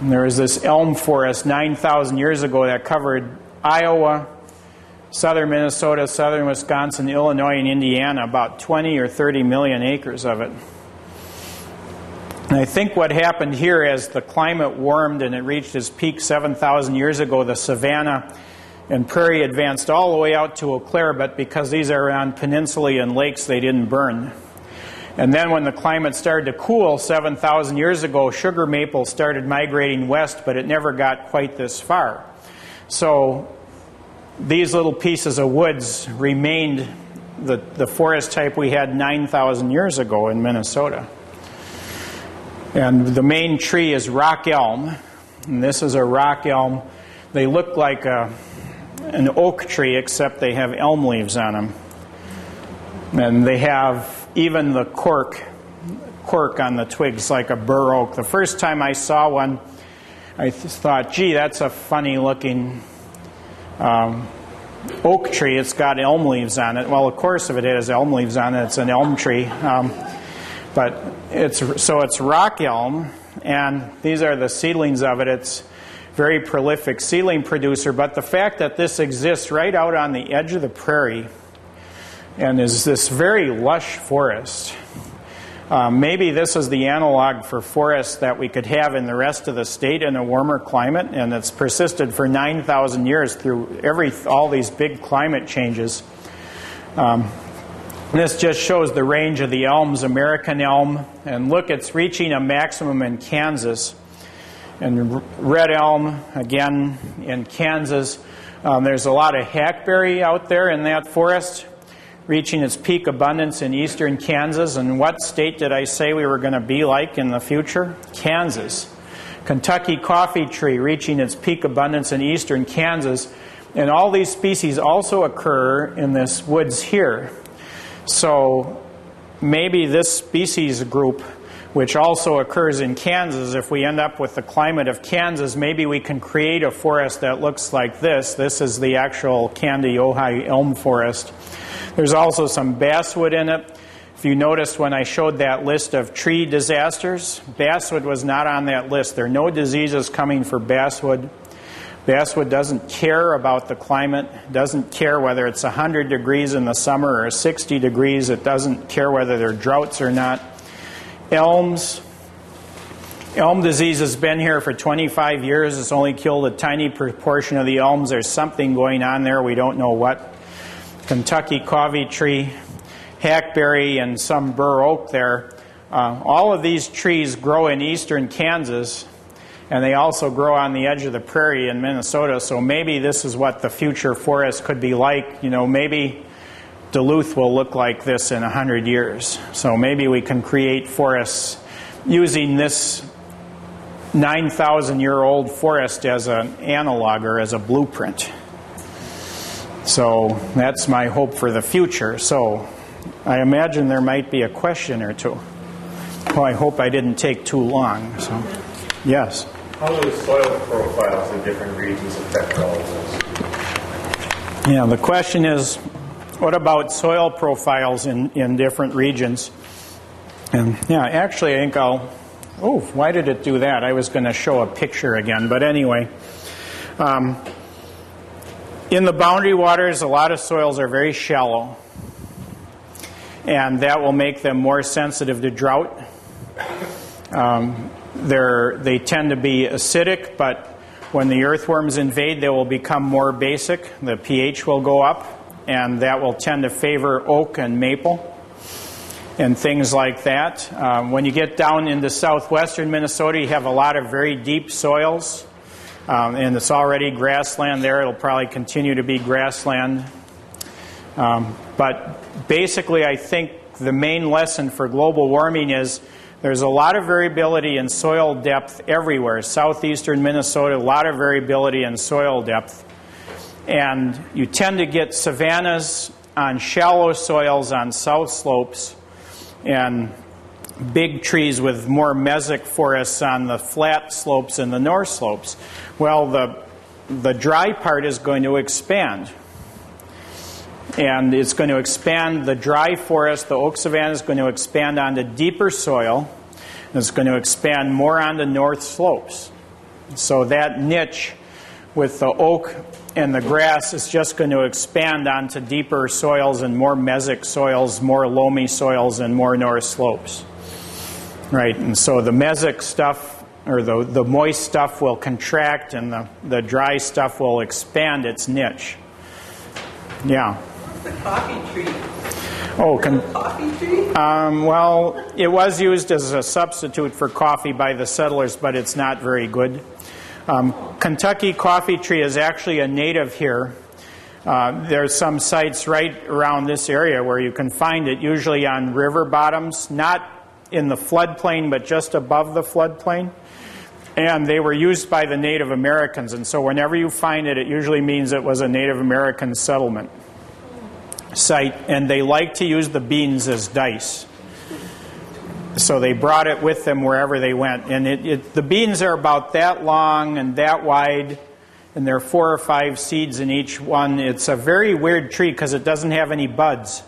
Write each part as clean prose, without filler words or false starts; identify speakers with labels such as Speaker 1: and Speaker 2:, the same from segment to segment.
Speaker 1: And there was this elm forest 9,000 years ago that covered Iowa, southern Minnesota, southern Wisconsin, Illinois, and Indiana, about 20 or 30 million acres of it. And I think what happened here as the climate warmed and it reached its peak 7,000 years ago, the savanna and prairie advanced all the way out to Eau Claire, but because these are on peninsulae and lakes, they didn't burn. And then when the climate started to cool 7,000 years ago, sugar maple started migrating west, but it never got quite this far. So these little pieces of woods remained the forest type we had 9,000 years ago in Minnesota. And the main tree is rock elm, and this is a rock elm. They look like an oak tree, except they have elm leaves on them. And they have even the cork on the twigs like a bur oak. The first time I saw one, I thought, gee, that's a funny looking oak tree. It's got elm leaves on it. Well, of course, if it has elm leaves on it, it's an elm tree. But it's rock elm, and these are the seedlings of it. It's very prolific seedling producer. But the fact that this exists right out on the edge of the prairie and is this very lush forest, maybe this is the analog for forests that we could have in the rest of the state in a warmer climate, and it's persisted for 9,000 years through all these big climate changes. This just shows the range of the elms, American elm, and look, it's reaching a maximum in Kansas. And red elm, again, in Kansas. There's a lot of hackberry out there in that forest, reaching its peak abundance in eastern Kansas. And what state did I say we were going to be like in the future? Kansas. Kentucky coffee tree reaching its peak abundance in eastern Kansas. And all these species also occur in this woods here. So maybe this species group, which also occurs in Kansas, if we end up with the climate of Kansas, maybe we can create a forest that looks like this. This is the actual Candy Ojai elm forest. There's also some basswood in it. If you noticed when I showed that list of tree disasters, basswood was not on that list. There are no diseases coming for basswood. Basswood doesn't care about the climate, doesn't care whether it's 100 degrees in the summer or 60 degrees. It doesn't care whether there are droughts or not. Elm disease has been here for 25 years. It's only killed a tiny proportion of the elms. There's something going on there. We don't know what. Kentucky coffee tree, hackberry, and some bur oak there. All of these trees grow in eastern Kansas, and they also grow on the edge of the prairie in Minnesota. So maybe this is what the future forest could be like. You know, maybe Duluth will look like this in 100 years. So maybe we can create forests using this 9,000-year-old forest as an analog or as a blueprint. So that's my hope for the future. So I imagine there might be a question or two. Well, I hope I didn't take too long. So, yes?
Speaker 2: How do soil profiles in different regions affect all of this?
Speaker 1: Yeah, the question is, what about soil profiles in different regions? And yeah, actually I think why did it do that? I was going to show a picture again, but anyway. In the boundary waters, a lot of soils are very shallow, and that will make them more sensitive to drought. They tend to be acidic, but when the earthworms invade, they will become more basic. The pH will go up, and that will tend to favor oak and maple and things like that. When you get down into southwestern Minnesota, you have a lot of very deep soils, and it's already grassland there. It'll probably continue to be grassland. But basically, I think the main lesson for global warming is there's a lot of variability in soil depth everywhere. Southeastern Minnesota, a lot of variability in soil depth. And you tend to get savannas on shallow soils on south slopes and big trees with more mesic forests on the flat slopes and the north slopes. Well, the dry part is going to expand. And it's going to expand the dry forest, the oak savanna is going to expand onto deeper soil. And it's going to expand more onto north slopes. So that niche with the oak and the grass is just going to expand onto deeper soils and more mesic soils, more loamy soils, and more north slopes. Right, and so the mesic stuff, or the moist stuff, will contract, and the dry stuff will expand its niche. Yeah.
Speaker 3: The coffee tree.
Speaker 1: Oh,
Speaker 3: Coffee tree?
Speaker 1: well, it was used as a substitute for coffee by the settlers, but it's not very good. Kentucky coffee tree is actually a native here. There's some sites right around this area where you can find it, usually on river bottoms, not in the floodplain, but just above the floodplain. And they were used by the Native Americans, and so whenever you find it, it usually means it was a Native American settlement site, and they like to use the beans as dice. So they brought it with them wherever they went. And the beans are about that long and that wide, and there are 4 or 5 seeds in each one. It's a very weird tree because it doesn't have any buds.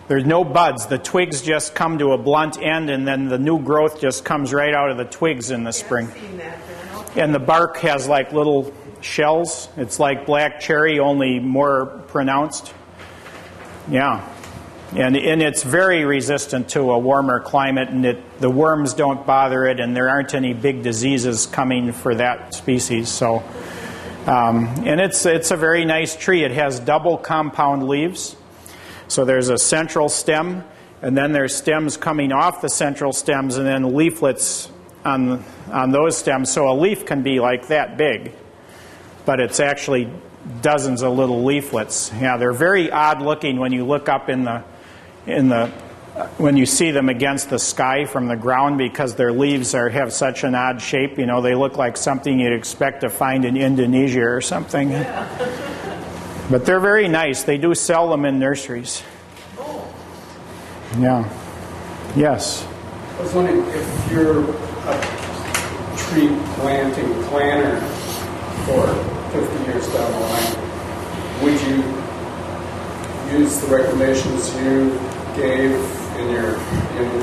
Speaker 1: There's no buds. The twigs just come to a blunt end, and then the new growth just comes right out of the twigs in the spring.
Speaker 3: I've seen that.
Speaker 1: And the bark has like little shells. It's like black cherry, only more pronounced. Yeah. And it's very resistant to a warmer climate, and the worms don't bother it, and there aren't any big diseases coming for that species. So, and it's a very nice tree. It has double compound leaves. So there's a central stem, and then there's stems coming off the central stems, and then leaflets on those stems. So a leaf can be like that big, but it's actually dozens of little leaflets. Yeah, they're very odd looking when you look up when you see them against the sky from the ground, because their leaves have such an odd shape. You know, they look like something you'd expect to find in Indonesia or something. Yeah. But they're very nice. They do sell them in nurseries. Yeah. Yes.
Speaker 4: I was wondering if you're a tree planting planner for 50 years down the line, would you use the recommendations you gave in your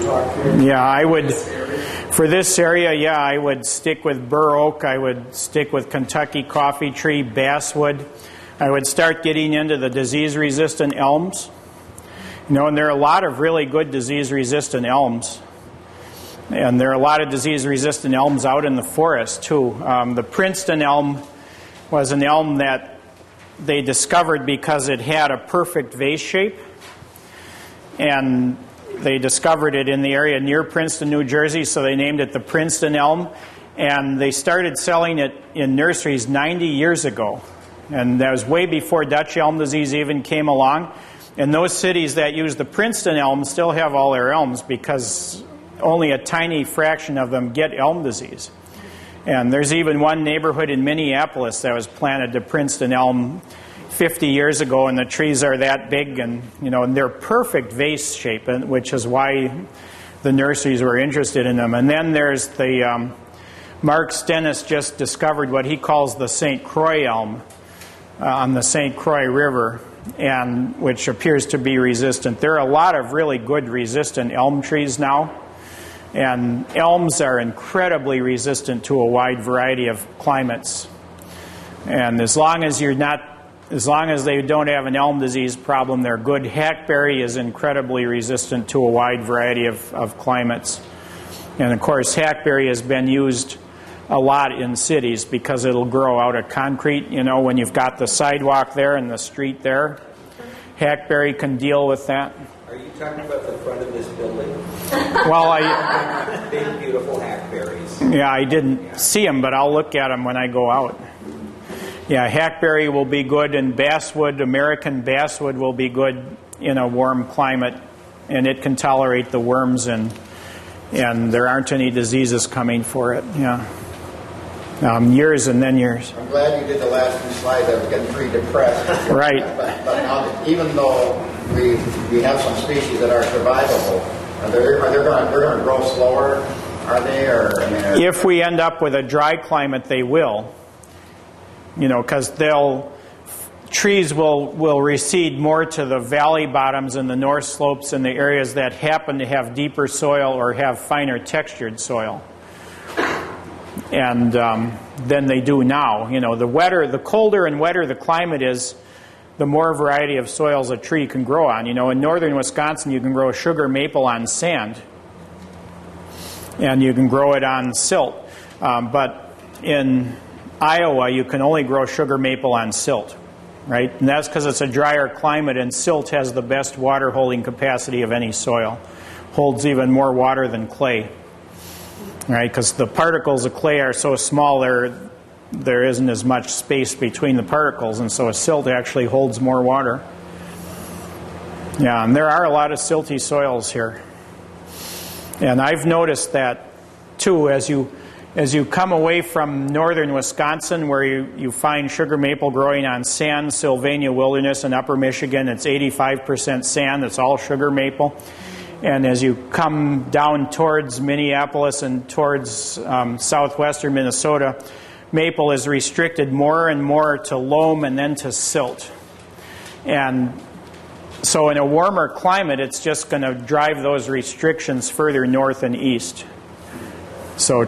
Speaker 4: talk here?
Speaker 1: Yeah, I would. For this area, yeah, I would stick with bur oak. I would stick with Kentucky coffee tree, basswood. I would start getting into the disease-resistant elms. You know, and there are a lot of really good disease-resistant elms. And there are a lot of disease-resistant elms out in the forest, too. The Princeton elm was an elm that they discovered because it had a perfect vase shape. And they discovered it in the area near Princeton, New Jersey, so they named it the Princeton elm. And they started selling it in nurseries 90 years ago. And that was way before Dutch elm disease even came along. And those cities that use the Princeton elm still have all their elms because only a tiny fraction of them get elm disease. And there's even one neighborhood in Minneapolis that was planted to Princeton elm 50 years ago, and the trees are that big, and and they're perfect vase shape, which is why the nurseries were interested in them. And then there's the Mark Stennis just discovered what he calls the St. Croix elm on the St. Croix River, and which appears to be resistant. There are a lot of really good resistant elm trees now, and elms are incredibly resistant to a wide variety of climates. And as long as they don't have an elm disease problem, they're good. Hackberry is incredibly resistant to a wide variety of climates. And of course, hackberry has been used a lot in cities because it'll grow out of concrete. When you've got the sidewalk there and the street there, hackberry can deal with that.
Speaker 5: Are you talking about the front of this building?
Speaker 1: Well,
Speaker 5: big, beautiful hackberries.
Speaker 1: Yeah, I didn't see them, but I'll look at them when I go out. Yeah, hackberry will be good, and basswood, American basswood, will be good in a warm climate, and it can tolerate the worms, and there aren't any diseases coming for it. Yeah. Years and then years.
Speaker 6: I'm glad you did the last few slides. I was getting pretty depressed.
Speaker 1: Right.
Speaker 6: But now, even though we have some species that are survivable, they're going to grow slower, are they?
Speaker 1: If we end up with a dry climate, they will. Because trees will recede more to the valley bottoms and the north slopes in the areas that happen to have deeper soil or have finer textured soil. and than they do now. You know, the colder and wetter the climate is, the more variety of soils a tree can grow on. You know, in northern Wisconsin, you can grow sugar maple on sand, and you can grow it on silt. But in Iowa, you can only grow sugar maple on silt, right? And that's because it's a drier climate, and silt has the best water holding capacity of any soil. Holds even more water than clay, right? Because the particles of clay are so small, there isn't as much space between the particles, and so a silt actually holds more water. Yeah, and there are a lot of silty soils here. And I've noticed that too, as you come away from northern Wisconsin, where you find sugar maple growing on sand, Sylvania wilderness in upper Michigan, it's 85% sand, it's all sugar maple. And as you come down towards Minneapolis and towards southwestern Minnesota, maple is restricted more and more to loam and then to silt. And so in a warmer climate, it's just going to drive those restrictions further north and east. So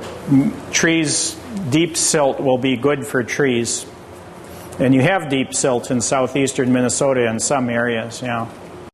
Speaker 1: trees, deep silt will be good for trees. And you have deep silt in southeastern Minnesota in some areas, yeah.